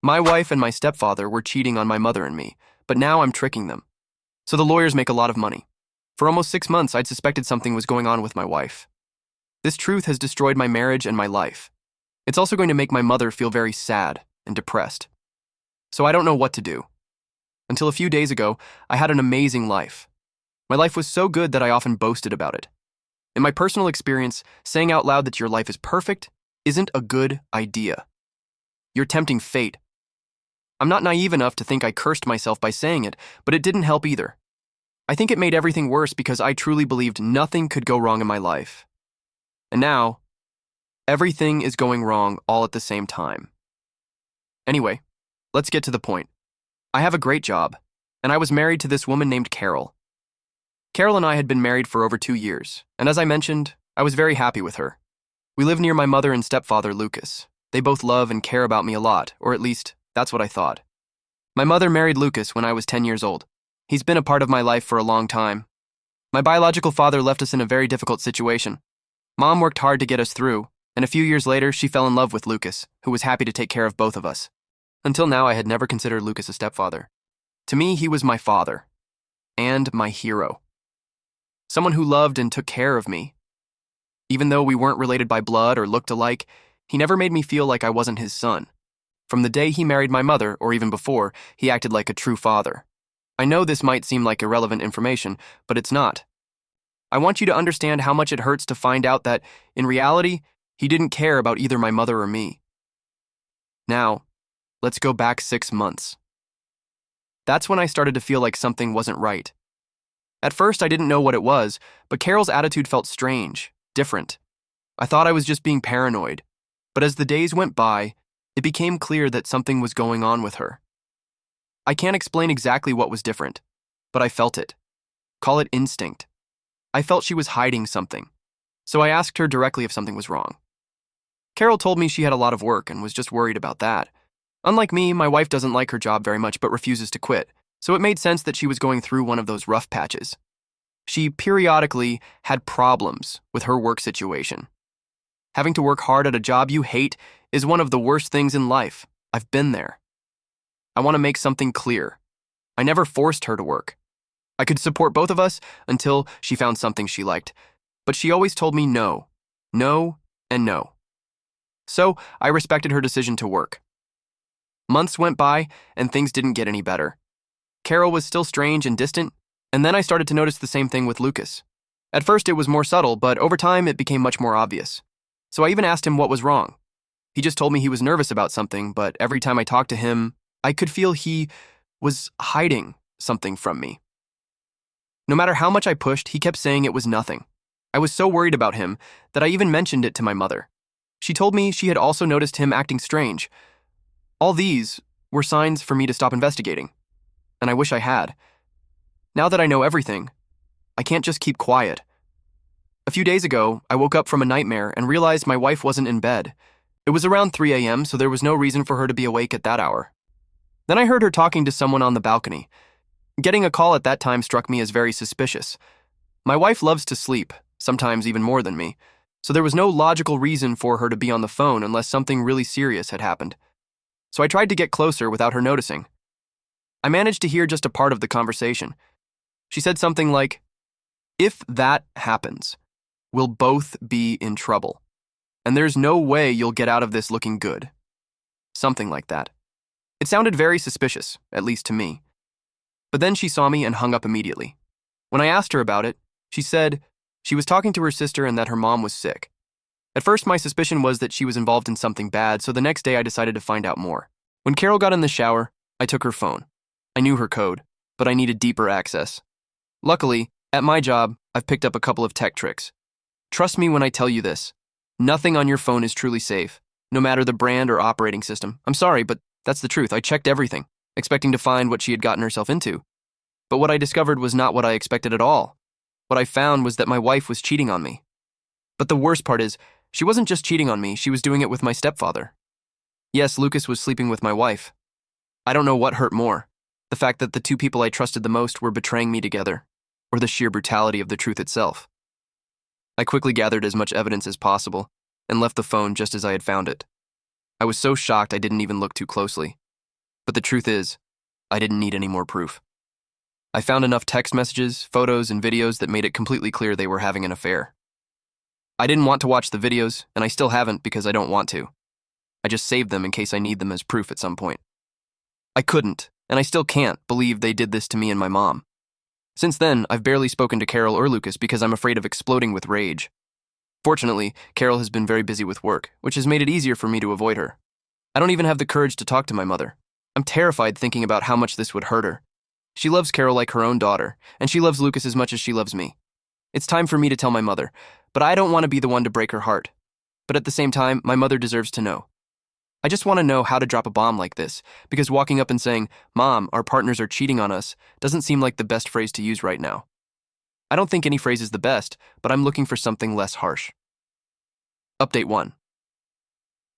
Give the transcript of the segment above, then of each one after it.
My wife and my stepfather were cheating on my mother and me, but now I'm tricking them. So the lawyers make a lot of money. For almost 6 months, I'd suspected something was going on with my wife. This truth has destroyed my marriage and my life. It's also going to make my mother feel very sad and depressed. So I don't know what to do. Until a few days ago, I had an amazing life. My life was so good that I often boasted about it. In my personal experience, saying out loud that your life is perfect isn't a good idea. You're tempting fate. I'm not naive enough to think I cursed myself by saying it, but it didn't help either. I think it made everything worse because I truly believed nothing could go wrong in my life. And now, everything is going wrong all at the same time. Anyway, let's get to the point. I have a great job, and I was married to this woman named Carol. Carol and I had been married for over 2 years, and as I mentioned, I was very happy with her. We live near my mother and stepfather, Lucas. They both love and care about me a lot, or at least, that's what I thought. My mother married Lucas when I was 10 years old. He's been a part of my life for a long time. My biological father left us in a very difficult situation. Mom worked hard to get us through, and a few years later, she fell in love with Lucas, who was happy to take care of both of us. Until now, I had never considered Lucas a stepfather. To me, he was my father, and my hero. Someone who loved and took care of me. Even though we weren't related by blood or looked alike, he never made me feel like I wasn't his son. From the day he married my mother, or even before, he acted like a true father. I know this might seem like irrelevant information, but it's not. I want you to understand how much it hurts to find out that, in reality, he didn't care about either my mother or me. Now, let's go back 6 months. That's when I started to feel like something wasn't right. At first, I didn't know what it was, but Carol's attitude felt strange, different. I thought I was just being paranoid, but as the days went by, it became clear that something was going on with her. I can't explain exactly what was different, but I felt it. Call it instinct. I felt she was hiding something, so I asked her directly if something was wrong. Carol told me she had a lot of work and was just worried about that. Unlike me, my wife doesn't like her job very much but refuses to quit, so it made sense that she was going through one of those rough patches. She periodically had problems with her work situation. Having to work hard at a job you hate is one of the worst things in life. I've been there. I want to make something clear. I never forced her to work. I could support both of us until she found something she liked, but she always told me no, no, and no. So I respected her decision to work. Months went by, and things didn't get any better. Carol was still strange and distant, and then I started to notice the same thing with Lucas. At first it was more subtle, but over time it became much more obvious. So I even asked him what was wrong. He just told me he was nervous about something, but every time I talked to him, I could feel he was hiding something from me. No matter how much I pushed, he kept saying it was nothing. I was so worried about him that I even mentioned it to my mother. She told me she had also noticed him acting strange. All these were signs for me to stop investigating, and I wish I had. Now that I know everything, I can't just keep quiet. A few days ago, I woke up from a nightmare and realized my wife wasn't in bed. It was around 3 a.m., so there was no reason for her to be awake at that hour. Then I heard her talking to someone on the balcony. Getting a call at that time struck me as very suspicious. My wife loves to sleep, sometimes even more than me, so there was no logical reason for her to be on the phone unless something really serious had happened. So I tried to get closer without her noticing. I managed to hear just a part of the conversation. She said something like, "If that happens, we'll both be in trouble, and there's no way you'll get out of this looking good." Something like that. It sounded very suspicious, at least to me. But then she saw me and hung up immediately. When I asked her about it, she said she was talking to her sister and that her mom was sick. At first, my suspicion was that she was involved in something bad, so the next day I decided to find out more. When Carol got in the shower, I took her phone. I knew her code, but I needed deeper access. Luckily, at my job, I've picked up a couple of tech tricks. Trust me when I tell you this. Nothing on your phone is truly safe, no matter the brand or operating system. I'm sorry, but that's the truth. I checked everything, expecting to find what she had gotten herself into. But what I discovered was not what I expected at all. What I found was that my wife was cheating on me. But the worst part is, she wasn't just cheating on me, she was doing it with my stepfather. Yes, Lucas was sleeping with my wife. I don't know what hurt more, the fact that the two people I trusted the most were betraying me together, or the sheer brutality of the truth itself. I quickly gathered as much evidence as possible and left the phone just as I had found it. I was so shocked I didn't even look too closely. But the truth is, I didn't need any more proof. I found enough text messages, photos, and videos that made it completely clear they were having an affair. I didn't want to watch the videos, and I still haven't because I don't want to. I just saved them in case I need them as proof at some point. I couldn't, and I still can't, believe they did this to me and my mom. Since then, I've barely spoken to Carol or Lucas because I'm afraid of exploding with rage. Fortunately, Carol has been very busy with work, which has made it easier for me to avoid her. I don't even have the courage to talk to my mother. I'm terrified thinking about how much this would hurt her. She loves Carol like her own daughter, and she loves Lucas as much as she loves me. It's time for me to tell my mother, but I don't want to be the one to break her heart. But at the same time, my mother deserves to know. I just want to know how to drop a bomb like this, because walking up and saying, "Mom, our partners are cheating on us," doesn't seem like the best phrase to use right now. I don't think any phrase is the best, but I'm looking for something less harsh. Update 1.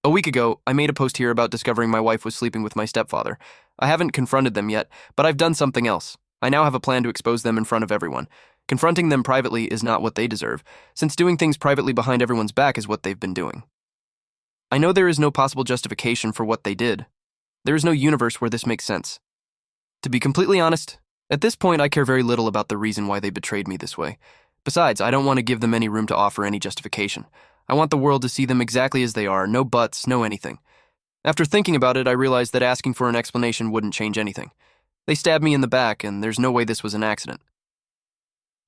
A week ago, I made a post here about discovering my wife was sleeping with my stepfather. I haven't confronted them yet, but I've done something else. I now have a plan to expose them in front of everyone. Confronting them privately is not what they deserve, since doing things privately behind everyone's back is what they've been doing. I know there is no possible justification for what they did. There is no universe where this makes sense. To be completely honest, at this point I care very little about the reason why they betrayed me this way. Besides, I don't want to give them any room to offer any justification. I want the world to see them exactly as they are, no buts, no anything. After thinking about it, I realized that asking for an explanation wouldn't change anything. They stabbed me in the back, and there's no way this was an accident.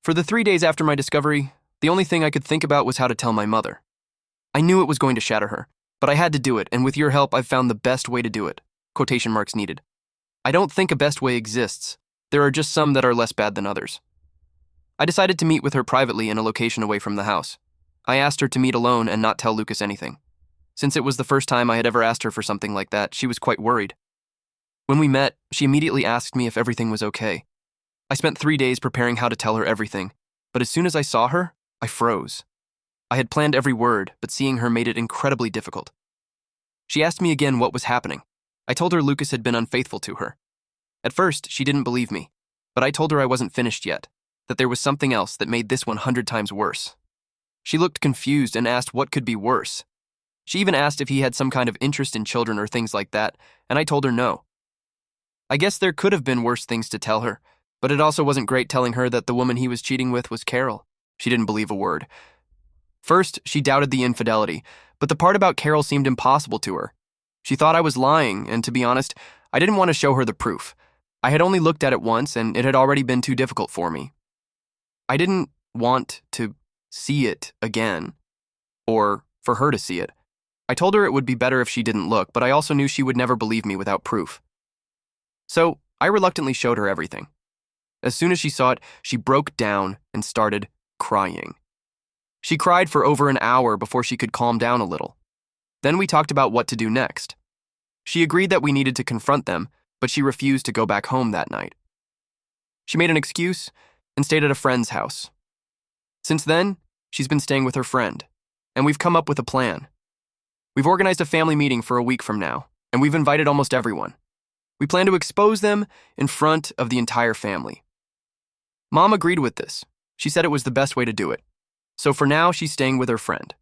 For the 3 days after my discovery, the only thing I could think about was how to tell my mother. I knew it was going to shatter her, but I had to do it, and with your help, I've found the best way to do it. Quotation marks needed. I don't think a best way exists. There are just some that are less bad than others. I decided to meet with her privately in a location away from the house. I asked her to meet alone and not tell Lucas anything. Since it was the first time I had ever asked her for something like that, she was quite worried. When we met, she immediately asked me if everything was okay. I spent 3 days preparing how to tell her everything, but as soon as I saw her, I froze. I had planned every word, but seeing her made it incredibly difficult. She asked me again what was happening. I told her Lucas had been unfaithful to her. At first, she didn't believe me, but I told her I wasn't finished yet, that there was something else that made this 100 times worse. She looked confused and asked what could be worse. She even asked if he had some kind of interest in children or things like that, and I told her no. I guess there could have been worse things to tell her, but it also wasn't great telling her that the woman he was cheating with was Carol. She didn't believe a word. First, she doubted the infidelity, but the part about Carol seemed impossible to her. She thought I was lying, and to be honest, I didn't want to show her the proof. I had only looked at it once, and it had already been too difficult for me. I didn't want to see it again, or for her to see it. I told her it would be better if she didn't look, but I also knew she would never believe me without proof. So, I reluctantly showed her everything. As soon as she saw it, she broke down and started crying. She cried for over an hour before she could calm down a little. Then we talked about what to do next. She agreed that we needed to confront them, but she refused to go back home that night. She made an excuse and stayed at a friend's house. Since then, she's been staying with her friend, and we've come up with a plan. We've organized a family meeting for a week from now, and we've invited almost everyone. We plan to expose them in front of the entire family. Mom agreed with this. She said it was the best way to do it. So for now, she's staying with her friend.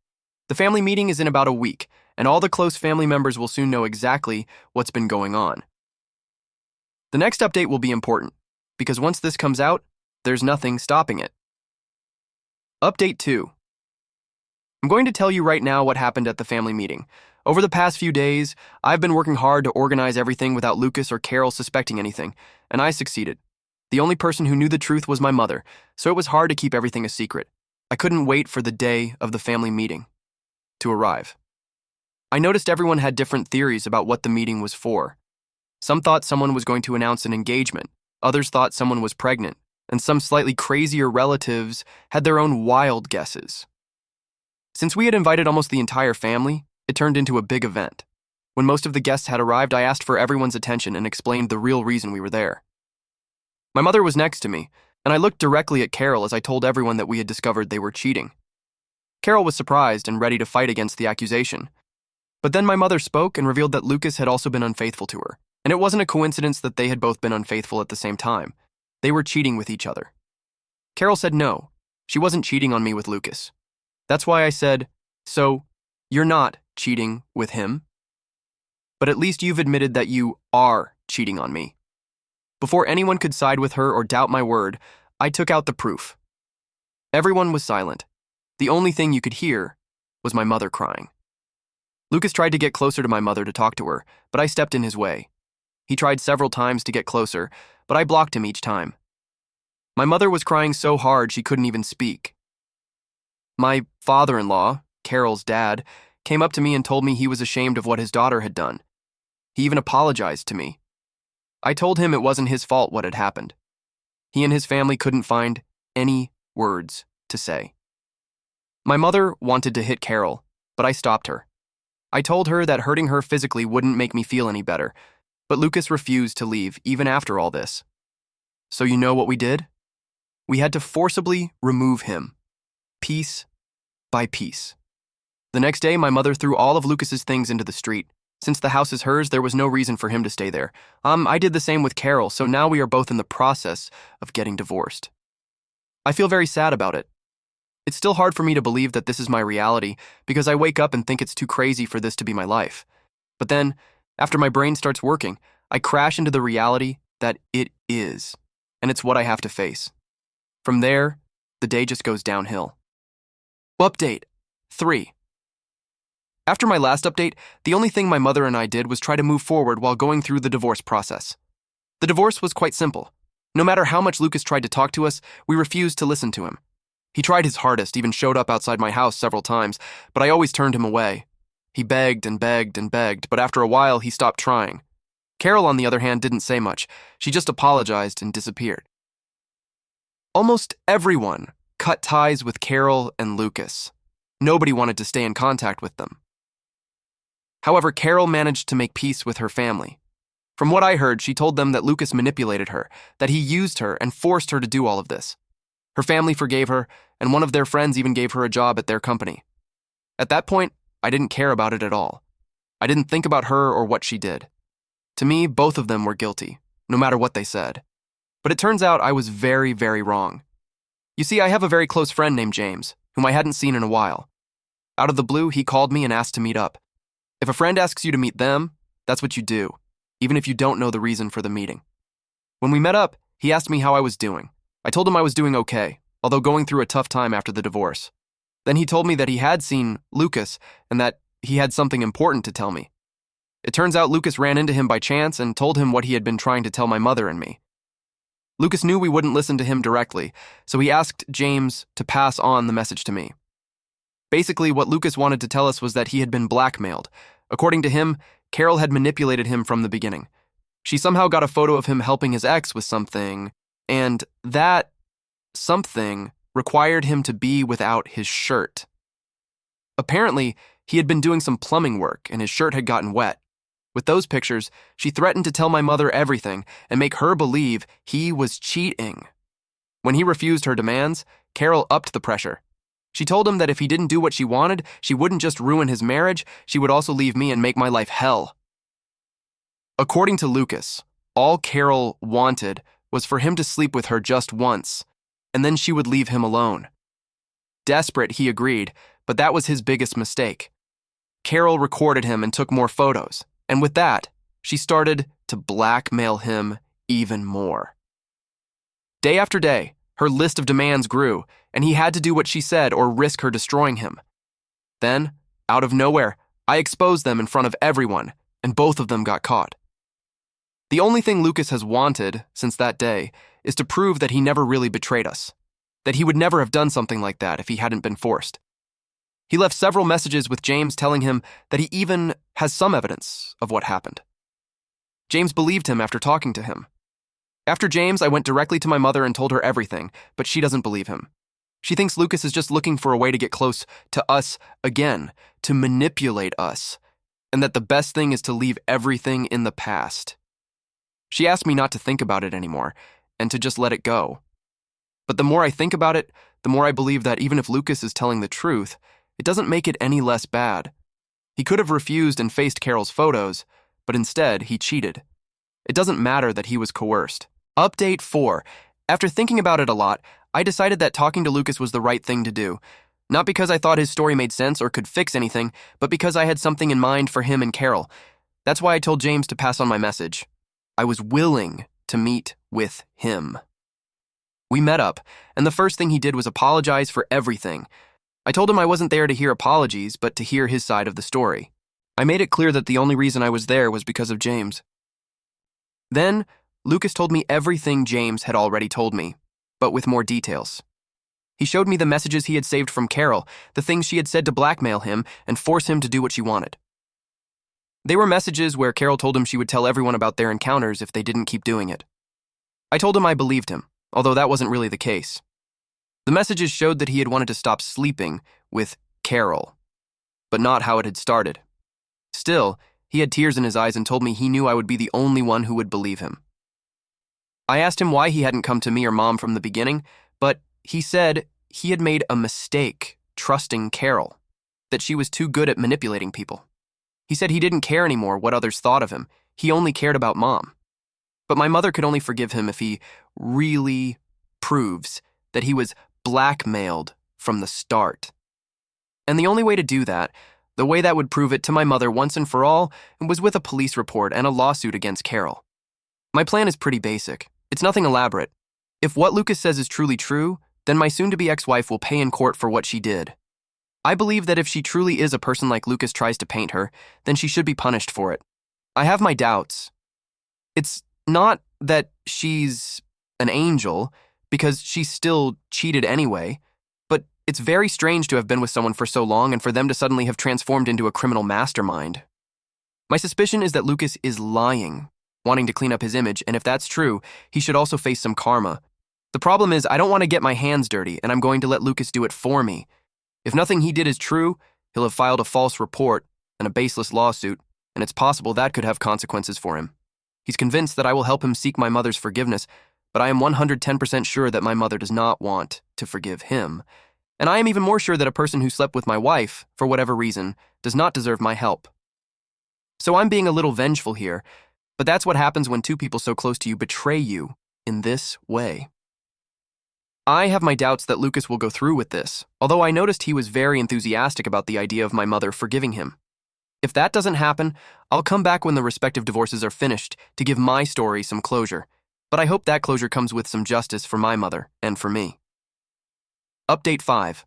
The family meeting is in about a week, and all the close family members will soon know exactly what's been going on. The next update will be important, because once this comes out, there's nothing stopping it. Update 2. I'm going to tell you right now what happened at the family meeting. Over the past few days, I've been working hard to organize everything without Lucas or Carol suspecting anything, and I succeeded. The only person who knew the truth was my mother, so it was hard to keep everything a secret. I couldn't wait for the day of the family meeting to arrive. I noticed everyone had different theories about what the meeting was for. Some thought someone was going to announce an engagement, others thought someone was pregnant, and some slightly crazier relatives had their own wild guesses. Since we had invited almost the entire family, it turned into a big event. When most of the guests had arrived, I asked for everyone's attention and explained the real reason we were there. My mother was next to me, and I looked directly at Carol as I told everyone that we had discovered they were cheating. Carol was surprised and ready to fight against the accusation. But then my mother spoke and revealed that Lucas had also been unfaithful to her, and it wasn't a coincidence that they had both been unfaithful at the same time. They were cheating with each other. Carol said no, she wasn't cheating on me with Lucas. That's why I said, "So, you're not cheating with him? But at least you've admitted that you are cheating on me. Before anyone could side with her or doubt my word, I took out the proof. Everyone was silent. The only thing you could hear was my mother crying. Lucas tried to get closer to my mother to talk to her, but I stepped in his way. He tried several times to get closer, but I blocked him each time. My mother was crying so hard she couldn't even speak. My father-in-law, Carol's dad, came up to me and told me he was ashamed of what his daughter had done. He even apologized to me. I told him it wasn't his fault what had happened. He and his family couldn't find any words to say. My mother wanted to hit Carol, but I stopped her. I told her that hurting her physically wouldn't make me feel any better, but Lucas refused to leave even after all this. So you know what we did? We had to forcibly remove him, piece by piece. The next day, my mother threw all of Lucas's things into the street. Since the house is hers, there was no reason for him to stay there. I did the same with Carol, so now we are both in the process of getting divorced. I feel very sad about it. It's still hard for me to believe that this is my reality because I wake up and think it's too crazy for this to be my life. But then, after my brain starts working, I crash into the reality that it is, and it's what I have to face. From there, the day just goes downhill. Update 3. After my last update, the only thing my mother and I did was try to move forward while going through the divorce process. The divorce was quite simple. No matter how much Lucas tried to talk to us, we refused to listen to him. He tried his hardest, even showed up outside my house several times, but I always turned him away. He begged and begged and begged, but after a while, he stopped trying. Carol, on the other hand, didn't say much. She just apologized and disappeared. Almost everyone cut ties with Carol and Lucas. Nobody wanted to stay in contact with them. However, Carol managed to make peace with her family. From what I heard, she told them that Lucas manipulated her, that he used her and forced her to do all of this. Her family forgave her, and one of their friends even gave her a job at their company. At that point, I didn't care about it at all. I didn't think about her or what she did. To me, both of them were guilty, no matter what they said. But it turns out I was very, very wrong. You see, I have a very close friend named James, whom I hadn't seen in a while. Out of the blue, he called me and asked to meet up. If a friend asks you to meet them, that's what you do, even if you don't know the reason for the meeting. When we met up, he asked me how I was doing. I told him I was doing okay, although going through a tough time after the divorce. Then he told me that he had seen Lucas and that he had something important to tell me. It turns out Lucas ran into him by chance and told him what he had been trying to tell my mother and me. Lucas knew we wouldn't listen to him directly, so he asked James to pass on the message to me. Basically, what Lucas wanted to tell us was that he had been blackmailed. According to him, Carol had manipulated him from the beginning. She somehow got a photo of him helping his ex with something, and that something required him to be without his shirt. Apparently, he had been doing some plumbing work and his shirt had gotten wet. With those pictures, she threatened to tell my mother everything and make her believe he was cheating. When he refused her demands, Carol upped the pressure. She told him that if he didn't do what she wanted, she wouldn't just ruin his marriage, she would also leave me and make my life hell. According to Lucas, all Carol wanted was for him to sleep with her just once, and then she would leave him alone. Desperate, he agreed, but that was his biggest mistake. Carol recorded him and took more photos, and with that, she started to blackmail him even more. Day after day, her list of demands grew, and he had to do what she said or risk her destroying him. Then, out of nowhere, I exposed them in front of everyone, and both of them got caught. The only thing Lucas has wanted since that day is to prove that he never really betrayed us, that he would never have done something like that if he hadn't been forced. He left several messages with James telling him that he even has some evidence of what happened. James believed him after talking to him. After James, I went directly to my mother and told her everything, but she doesn't believe him. She thinks Lucas is just looking for a way to get close to us again, to manipulate us, and that the best thing is to leave everything in the past. She asked me not to think about it anymore, and to just let it go. But the more I think about it, the more I believe that even if Lucas is telling the truth, it doesn't make it any less bad. He could have refused and faced Carol's photos, but instead he cheated. It doesn't matter that he was coerced. Update 4. After thinking about it a lot, I decided that talking to Lucas was the right thing to do. Not because I thought his story made sense or could fix anything, but because I had something in mind for him and Carol. That's why I told James to pass on my message. I was willing to meet with him. We met up, and the first thing he did was apologize for everything. I told him I wasn't there to hear apologies, but to hear his side of the story. I made it clear that the only reason I was there was because of James. Then, Lucas told me everything James had already told me, but with more details. He showed me the messages he had saved from Carol, the things she had said to blackmail him and force him to do what she wanted. They were messages where Carol told him she would tell everyone about their encounters if they didn't keep doing it. I told him I believed him, although that wasn't really the case. The messages showed that he had wanted to stop sleeping with Carol, but not how it had started. Still, he had tears in his eyes and told me he knew I would be the only one who would believe him. I asked him why he hadn't come to me or Mom from the beginning, but he said he had made a mistake trusting Carol, that she was too good at manipulating people. He said he didn't care anymore what others thought of him. He only cared about Mom. But my mother could only forgive him if he really proves that he was blackmailed from the start. And the only way to do that, the way that would prove it to my mother once and for all, was with a police report and a lawsuit against Carol. My plan is pretty basic. It's nothing elaborate. If what Lucas says is truly true, then my soon-to-be ex-wife will pay in court for what she did. I believe that if she truly is a person like Lucas tries to paint her, then she should be punished for it. I have my doubts. It's not that she's an angel, because she still cheated anyway, but it's very strange to have been with someone for so long and for them to suddenly have transformed into a criminal mastermind. My suspicion is that Lucas is lying, wanting to clean up his image, and if that's true, he should also face some karma. The problem is I don't want to get my hands dirty, and I'm going to let Lucas do it for me. If nothing he did is true, he'll have filed a false report and a baseless lawsuit, and it's possible that could have consequences for him. He's convinced that I will help him seek my mother's forgiveness, but I am 110% sure that my mother does not want to forgive him. And I am even more sure that a person who slept with my wife, for whatever reason, does not deserve my help. So I'm being a little vengeful here, but that's what happens when two people so close to you betray you in this way. I have my doubts that Lucas will go through with this, although I noticed he was very enthusiastic about the idea of my mother forgiving him. If that doesn't happen, I'll come back when the respective divorces are finished to give my story some closure. But I hope that closure comes with some justice for my mother and for me. Update 5.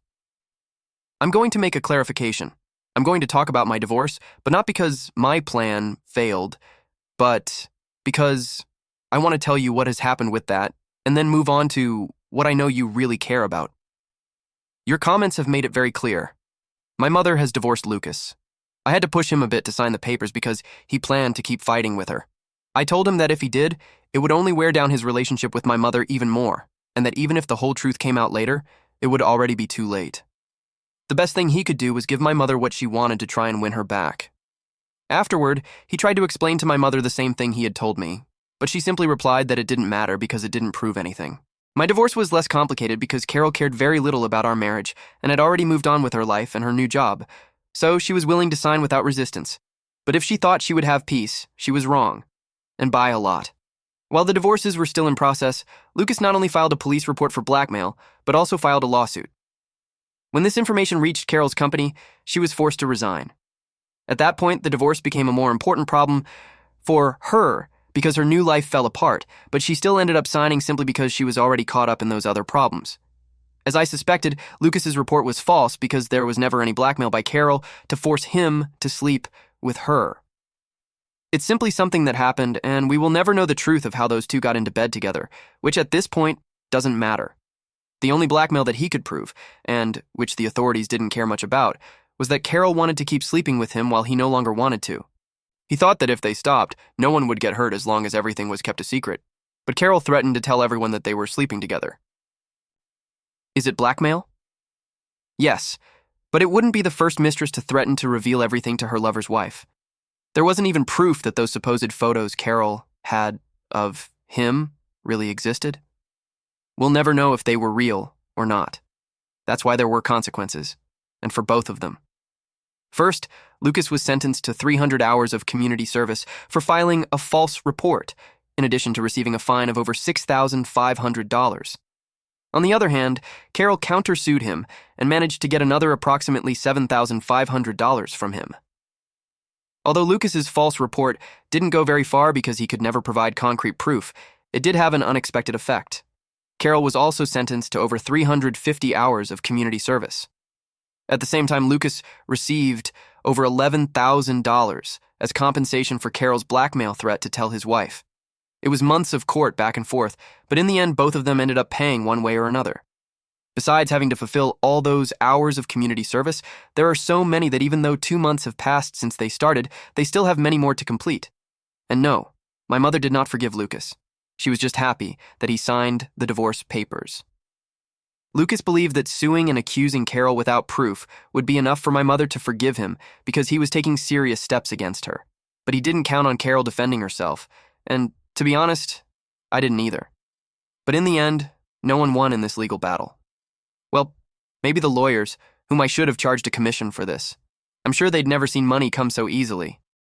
I'm going to make a clarification. I'm going to talk about my divorce, but not because my plan failed, but because I want to tell you what has happened with that, and then move on to what I know you really care about. Your comments have made it very clear. My mother has divorced Lucas. I had to push him a bit to sign the papers because he planned to keep fighting with her. I told him that if he did, it would only wear down his relationship with my mother even more, and that even if the whole truth came out later, it would already be too late. The best thing he could do was give my mother what she wanted to try and win her back. Afterward, he tried to explain to my mother the same thing he had told me, but she simply replied that it didn't matter because it didn't prove anything. My divorce was less complicated because Carol cared very little about our marriage and had already moved on with her life and her new job, so she was willing to sign without resistance. But if she thought she would have peace, she was wrong, and by a lot. While the divorces were still in process, Lucas not only filed a police report for blackmail, but also filed a lawsuit. When this information reached Carol's company, she was forced to resign. At that point, the divorce became a more important problem for her because her new life fell apart, but she still ended up signing simply because she was already caught up in those other problems. As I suspected, Lucas's report was false because there was never any blackmail by Carol to force him to sleep with her. It's simply something that happened, and we will never know the truth of how those two got into bed together, which at this point doesn't matter. The only blackmail that he could prove, and which the authorities didn't care much about, was that Carol wanted to keep sleeping with him while he no longer wanted to. He thought that if they stopped, no one would get hurt as long as everything was kept a secret, but Carol threatened to tell everyone that they were sleeping together. Is it blackmail? Yes, but it wouldn't be the first mistress to threaten to reveal everything to her lover's wife. There wasn't even proof that those supposed photos Carol had of him really existed. We'll never know if they were real or not. That's why there were consequences, and for both of them. First, Lucas was sentenced to 300 hours of community service for filing a false report, in addition to receiving a fine of over $6,500. On the other hand, Carol countersued him and managed to get another approximately $7,500 from him. Although Lucas's false report didn't go very far because he could never provide concrete proof, it did have an unexpected effect. Carol was also sentenced to over 350 hours of community service. At the same time, Lucas received over $11,000 as compensation for Carol's blackmail threat to tell his wife. It was months of court back and forth, but in the end, both of them ended up paying one way or another. Besides having to fulfill all those hours of community service, there are so many that even though 2 months have passed since they started, they still have many more to complete. And no, my mother did not forgive Lucas. She was just happy that he signed the divorce papers. Lucas believed that suing and accusing Carol without proof would be enough for my mother to forgive him because he was taking serious steps against her. But he didn't count on Carol defending herself, and to be honest, I didn't either. But in the end, no one won in this legal battle. Well, maybe the lawyers, whom I should have charged a commission for this. I'm sure they'd never seen money come so easily.